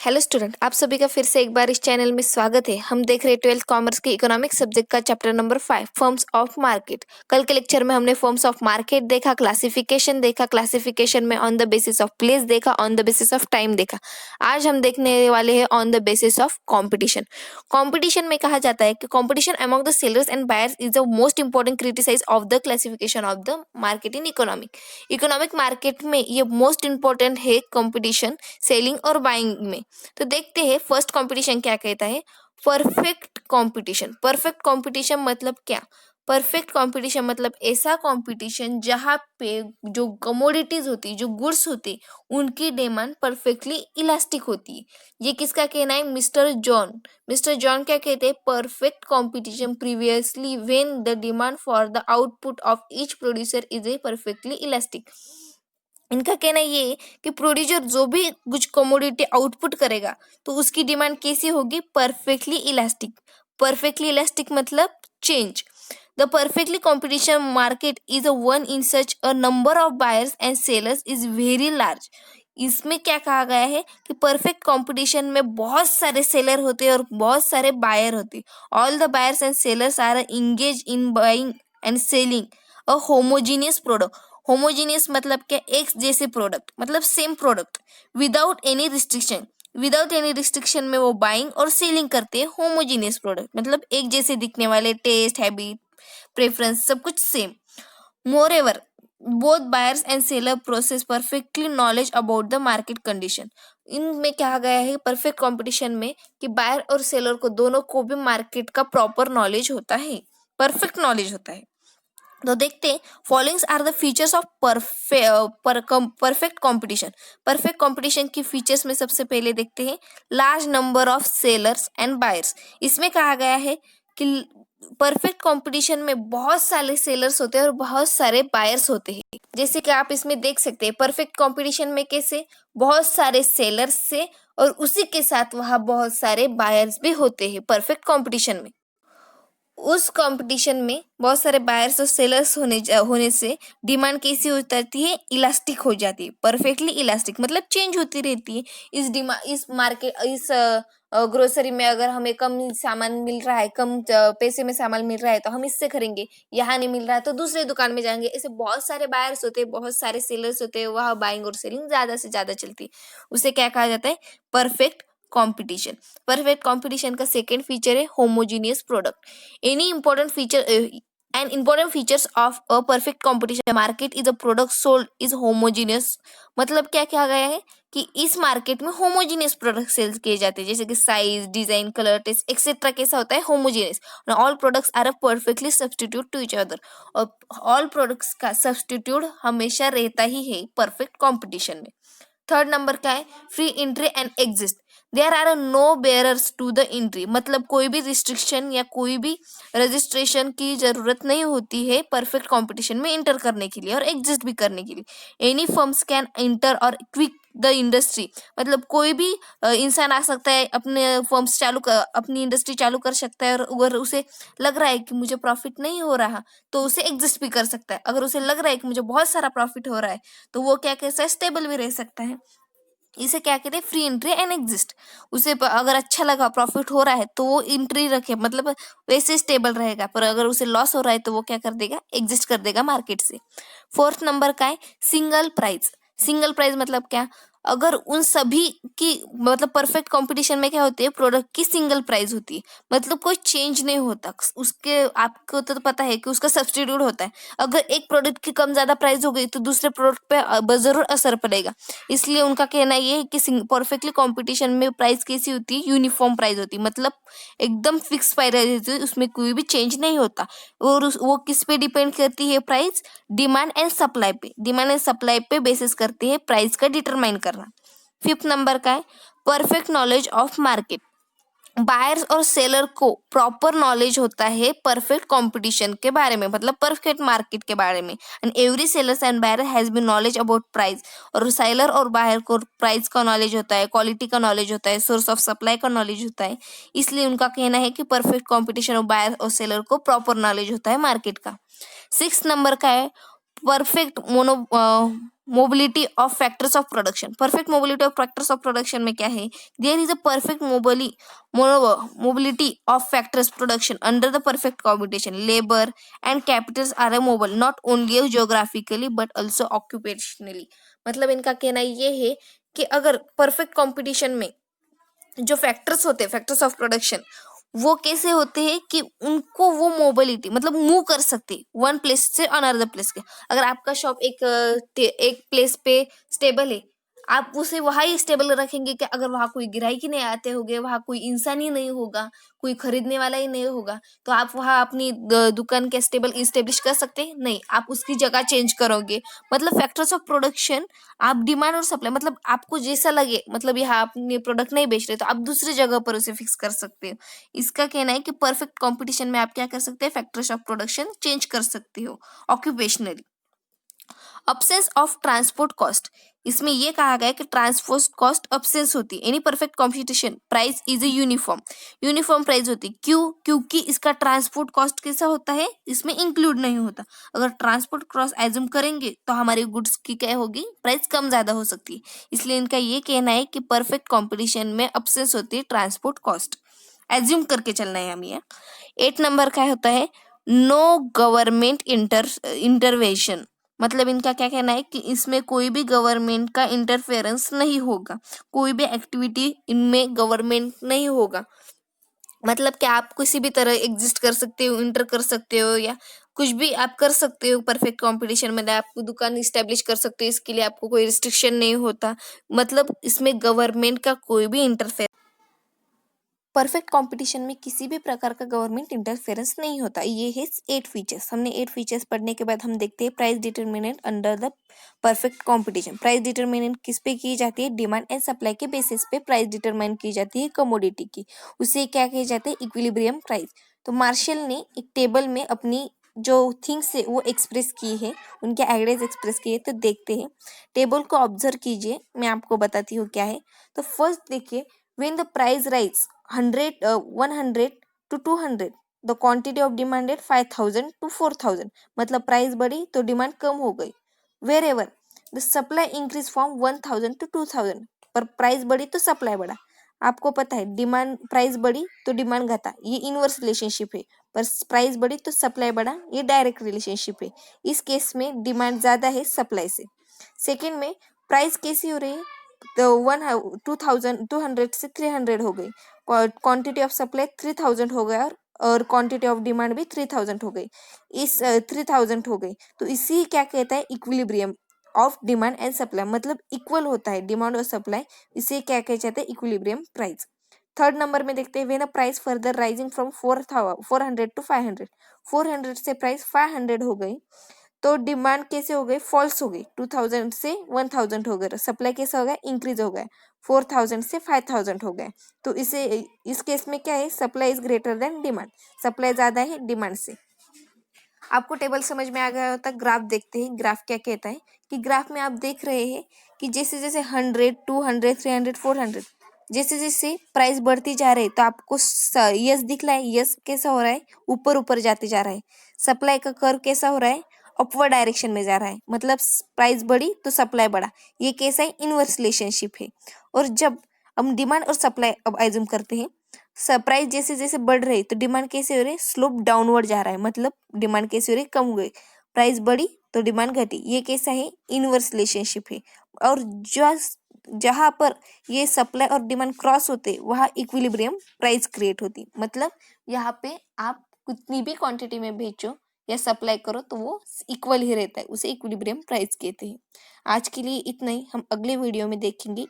Hello student, आप सभी का फिर से एक बार इस चैनल में स्वागत है। हम देख रहे हैं 12th कॉमर्स के इकोनॉमिक्स सब्जेक्ट का chapter number 5 forms of market. कल के लेक्चर में हमने फॉर्म्स ऑफ मार्केट देखा, क्लासिफिकेशन देखा, क्लासिफिकेशन में on the basis of place देखा, on the basis of time देखा। आज हम देखने वाले हैं on the basis of competition. Competition में कहा जाता है कि competition among the sellers and buyers is the most important criticise of the classification of the market in economic market में ये मोस्ट इंपॉर्टेंट है कंपटीशन सेलिंग और बाइंग में। तो देखते हैं फर्स्ट कंपटीशन क्या कहता है। Perfect competition. परफेक्ट कंपटीशन मतलब क्या? परफेक्ट कंपटीशन मतलब ऐसा कंपटीशन जहाँ पे जो कमोडिटीज होती, जो गुड्स होती, उनकी डिमांड परफेक्टली इलास्टिक होती है। ये किसका कहना है? Mister John. मिस्टर जॉन क्या कहते हैं? Perfect competition previously when the demand for the output of each producer is a perfectly elastic. इनका कहना ये है कि प्रोड्यूसर जो भी कुछ कमोडिटी आउटपुट करेगा तो उसकी डिमांड कैसी होगी? Perfectly elastic. परफेक्टली इलास्टिक मतलब change. The perfectly competition market is a one in such a number of buyers and sellers is very large. इसमें क्या कहा गया है कि परफेक्ट कंपटीशन में बहुत सारे सेलर होते हैं और बहुत सारे बायर होते हैं। All the buyers and sellers are engage in buying and selling a homogeneous product. Homogeneous मतलब क्या? एक जैसे प्रोडक्ट मतलब same product without any restriction. Without any restriction में वो बाइंग और सेलिंग करते हैं होमोजीनियस प्रोडक्ट मतलब एक जैसे दिखने वाले, टेस्ट, हैबिट, प्रेफरेंस सब कुछ same. Moreover both buyers and seller process perfectly knowledge about the market condition. इनमें कहा गया है परफेक्ट कंपटीशन में कि बायर और सेलर को दोनों को भी मार्केट का प्रॉपर नॉलेज होता है, परफेक्ट नॉलेज होता है। तो देखते हैं followings are the features of perfect competition. Perfect competition की फीचर्स में सबसे पहले देखते हैं large number of sellers and buyers. इसमें कहा गया है कि परफेक्ट कंपटीशन में बहुत सारे सेलर्स होते हैं और बहुत सारे बायर्स होते हैं। जैसे कि आप इसमें देख सकते हैं परफेक्ट कंपटीशन में कैसे बहुत सारे सेलर्स से और उसी के साथ वहाँ बहुत सारे बायर्स भी होते हैं परफेक्ट कंपटीशन में। उस कंपटीशन में बहुत सारे बायर्स और सेलर्स होने से डिमांड कैसी हो जाती है? इलास्टिक हो जाती है। परफेक्टली इलास्टिक मतलब चेंज होती रहती है। इस मार्केट इस ग्रोसरी में अगर हमें कम सामान मिल रहा है, कम पैसे में सामान मिल रहा है तो हम इससे खरीदेंगे। यहाँ नहीं मिल रहा है तो दूसरे दुकान में जाएंगे। ऐसे बहुत सारे बायर्स होते हैं, बहुत सारे सेलर्स होते हैं, वहाँ बाइंग और सेलिंग ज्यादा से ज्यादा चलती है। उसे क्या कहा जाता है? Perfect competition. परफेक्ट कंपटीशन का सेकेंड फीचर है homogeneous product. Any important feature and important features of a perfect competition market is a product sold is homogeneous। मतलब क्या कहा गया है कि इस मार्केट में होमोजीनियस प्रोडक्ट सेल्स किए जाते हैं, जैसे कि size, design, colour, taste etcetera. कैसा होता है? Homogeneous. All products are perfectly substitute to each other. और ऑल प्रोडक्ट्स का सब्स्टिट्यूट हमेशा रहता ही है परफेक्ट कॉम्पिटिशन में। थर्ड नंबर क्या है? Free entry and exist. There are no barriers to the entry. मतलब कोई भी रिस्ट्रिक्शन या कोई भी रजिस्ट्रेशन की जरूरत नहीं होती है परफेक्ट कंपटीशन में एंटर करने के लिए और एग्जिस्ट भी करने के लिए। एनी फर्म्स कैन एंटर और क्विक द इंडस्ट्री। मतलब कोई भी इंसान आ सकता है, अपने फर्म्स अपनी इंडस्ट्री चालू कर सकता है और अगर उसे लग रहा है कि मुझे प्रॉफिट नहीं हो रहा तो उसे एग्जिस्ट भी कर सकता है। अगर उसे लग रहा है कि मुझे बहुत सारा प्रॉफिट हो रहा है तो वो क्या कह सकता है? स्टेबल भी रह सकता है। इसे क्या कहते हैं? Free entry and exist. उसे अगर अच्छा लगा, प्रॉफिट हो रहा है तो वो एंट्री रखे, मतलब वैसे स्टेबल रहेगा। पर अगर उसे लॉस हो रहा है तो वो क्या कर देगा? एग्जिस्ट कर देगा मार्केट से। फोर्थ नंबर का है सिंगल प्राइस। सिंगल प्राइस मतलब क्या? अगर उन सभी की मतलब परफेक्ट कंपटीशन में क्या होती है? प्रोडक्ट की सिंगल प्राइस होती है, मतलब कोई चेंज नहीं होता उसके। आपको तो पता है कि उसका सब्स्टिट्यूट होता है। अगर एक प्रोडक्ट की कम ज्यादा प्राइस हो गई तो दूसरे प्रोडक्ट पे जरूर असर पड़ेगा। इसलिए उनका कहना ये है कि परफेक्टली कंपटीशन में प्राइस कैसी होती है? यूनिफॉर्म प्राइस होती है, मतलब एकदम फिक्स प्राइस रहती है, उसमें कोई भी चेंज नहीं होता। और वो किस पे डिपेंड करती है प्राइस? डिमांड एंड सप्लाई पे। डिमांड एंड सप्लाई पे बेसिस करती है प्राइस का डिटरमाइन करना। फिफ्थ नंबर का है perfect knowledge of market. Buyers और सेलर को प्रॉपर नॉलेज होता है परफेक्ट कंपटीशन के बारे में, मतलब परफेक्ट मार्केट के बारे में। And every sellers and buyer has been knowledge about price. और सेलर और बायर को प्राइस का नॉलेज होता है, क्वालिटी का नॉलेज होता है, सोर्स ऑफ सप्लाई का नॉलेज होता है। इसलिए उनका कहना है कि परफेक्ट कंपटीशन और बायर और सेलर को प्रॉपर नॉलेज होता है मार्केट का। सिक्स नंबर का है perfect mobility of factors of production. Perfect mobility of factors of production में क्या है, there is a perfect mobility of factors production under the perfect combination. Labour and capitals are a mobile not only geographically but also occupationally. मतलब इनका कहना ये है कि अगर परफेक्ट कॉम्पिटिशन में जो फैक्टर्स होते हैं, फैक्टर्स ऑफ प्रोडक्शन, वो कैसे होते हैं कि उनको वो मोबिलिटी मतलब मूव कर सकते वन प्लेस से अनदर प्लेस के। अगर आपका शॉप एक प्लेस पे स्टेबल है, आप उसे वहां ही स्टेबल रखेंगे कि अगर वहां कोई ग्राहक ही नहीं आते होंगे, वहां कोई इंसान ही नहीं होगा, कोई खरीदने वाला ही नहीं होगा, तो आप वहां अपनी दुकान के स्टेबल इस्टेब्लिश कर सकते हैं? नहीं, आप उसकी जगह चेंज करोगे। मतलब फैक्टर्स ऑफ प्रोडक्शन, आप डिमांड और सप्लाई, मतलब आपको जैसा लगे, मतलब यहाँ आपने प्रोडक्ट नहीं बेच रहे तो आप दूसरी जगह पर उसे फिक्स कर सकते हो। इसका कहना है कि परफेक्ट कंपटीशन में आप क्या कर सकते हैं, फैक्टर्स ऑफ प्रोडक्शन चेंज कर सकते हो occupationally. Absence of transport cost, इसमें यह कहा गया है कि ट्रांसपोर्ट कॉस्ट अब्सेंस होती है। Any perfect competition price is a uniform price होती है। क्यों? क्योंकि इसका ट्रांसपोर्ट कॉस्ट कैसा होता है, इसमें इंक्लूड नहीं होता। अगर ट्रांसपोर्ट कॉस्ट एज्यूम करेंगे तो हमारी गुड्स की क्या होगी, प्राइस कम ज्यादा हो सकती है। इसलिए इनका ये कहना है कि परफेक्ट कॉम्पिटिशन में अब्सेंस होती है ट्रांसपोर्ट कॉस्ट, एज्यूम करके चलना है हमें। 8 नंबर का होता है नो गवर्नमेंट इंटरवेंशन। मतलब इनका क्या कहना है कि इसमें कोई भी गवर्नमेंट का इंटरफेरेंस नहीं होगा, कोई भी एक्टिविटी इनमें गवर्नमेंट नहीं होगा। मतलब कि आप किसी भी तरह एग्जिस्ट कर सकते हो, इंटर कर सकते हो, या कुछ भी आप कर सकते हो परफेक्ट कंपटीशन में। आप दुकान इस्टेब्लिश कर सकते हो, इसके लिए आपको कोई रिस्ट्रिक्शन नहीं होता। मतलब इसमें गवर्नमेंट का कोई भी इंटरफेरेंस, परफेक्ट कंपटीशन में किसी भी प्रकार का गवर्नमेंट इंटरफेरेंस नहीं होता। ये है 8 फीचर्स। हमने 8 फीचर्स पढ़ने के बाद हम देखते हैं price determinant under the perfect competition. Price determinant किस पे की जाती है, डिमांड एंड सप्लाई के बेसिस पे प्राइस डिटरमाइन की जाती है कमोडिटी की। उसे क्या कहे जाते हैं, इक्विलिब्रियम प्राइस। तो मार्शल ने एक टेबल में अपनी जो थिंग्स है वो एक्सप्रेस की है, उनके आइडियाज एक्सप्रेस किए। तो देखते हैं, टेबल को ऑब्जर्व कीजिए, मैं आपको बताती हूँ क्या है। तो फर्स्ट देखिए, when the price rise 100 to 200, the quantity of demanded 5000 to 4000, मतलब प्राइस बढ़ी तो डिमांड कम हो गई। wherever the supply increase from 1000 to 2000, पर प्राइस बढ़ी तो सप्लाई बढ़ा। आपको पता है डिमांड, प्राइस बढ़ी तो डिमांड घटा, ये इनवर्स रिलेशनशिप है। पर प्राइस बढ़ी तो सप्लाई बढ़ा, ये डायरेक्ट रिलेशनशिप है। इस केस में डिमांड ज्यादा है सप्लाई से। सेकेंड में प्राइस कैसी हो रही है, तो 200 से 300 हो गई, क्वांटिटी ऑफ सप्लाई 3000 हो गया, और क्वांटिटी ऑफ डिमांड भी 3000 हो गई। इस 3000 हो गई तो इसी क्या कहता है, equilibrium of demand and supply, मतलब इक्वल होता है डिमांड और सप्लाई। इसे क्या कहे जाते हैं, इक्विलिब्रियम प्राइस। थर्ड नंबर में देखते हैं, when a price further rising from 400 to 500, 400 से प्राइस 500 हो गई, तो डिमांड कैसे हो गई, फॉल्स हो गई। 2000 से 1000 हो गए, सप्लाई कैसा हो गया, इंक्रीज हो गया। 4000 से 5000 हो गए, तो इस केस में क्या है, supply is greater than demand, supply ज्यादा है डिमांड से। आपको टेबल समझ में आ गया होता। ग्राफ देखते हैं, ग्राफ क्या कहता है कि ग्राफ में आप देख रहे हैं कि जैसे जैसे 100 200 300 400 जैसे जैसे प्राइस बढ़ती जा रही है, तो आपको यस दिख रहा है, यस कैसा हो रहा है, ऊपर ऊपर जाते जा रहा है। सप्लाई का कर्व कैसा हो रहा है, अपवर्ड डायरेक्शन में जा रहा है, मतलब प्राइस बढ़ी तो सप्लाई बढ़ा। ये कैसा है, इनवर्स रिलेशनशिप है। और जब हम डिमांड और सप्लाई अब एज्यूम करते हैं, प्राइस जैसे जैसे बढ़ रही तो डिमांड कैसे हो रही है, स्लोप डाउनवर्ड जा रहा है, मतलब डिमांड कैसे हो रही है, कम हो गई। प्राइस बढ़ी तो डिमांड घटी, ये कैसा है, इनवर्स रिलेशनशिप है। और जहां पर ये सप्लाई और डिमांड क्रॉस होते हैं वहां इक्विलिब्रियम प्राइस क्रिएट होती, मतलब यहाँ पे आप कितनी भी क्वांटिटी में बेचो या सप्लाई करो तो वो इक्वल ही रहता है, उसे इक्विलिब्रियम प्राइस कहते हैं। आज के लिए इतना ही, हम अगले वीडियो में देखेंगे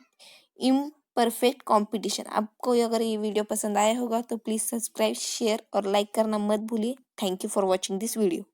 परफेक्ट कंपटीशन। आपको अगर ये वीडियो पसंद आया होगा तो प्लीज़ सब्सक्राइब, शेयर और लाइक करना मत भूलिए। Thank you for watching this video.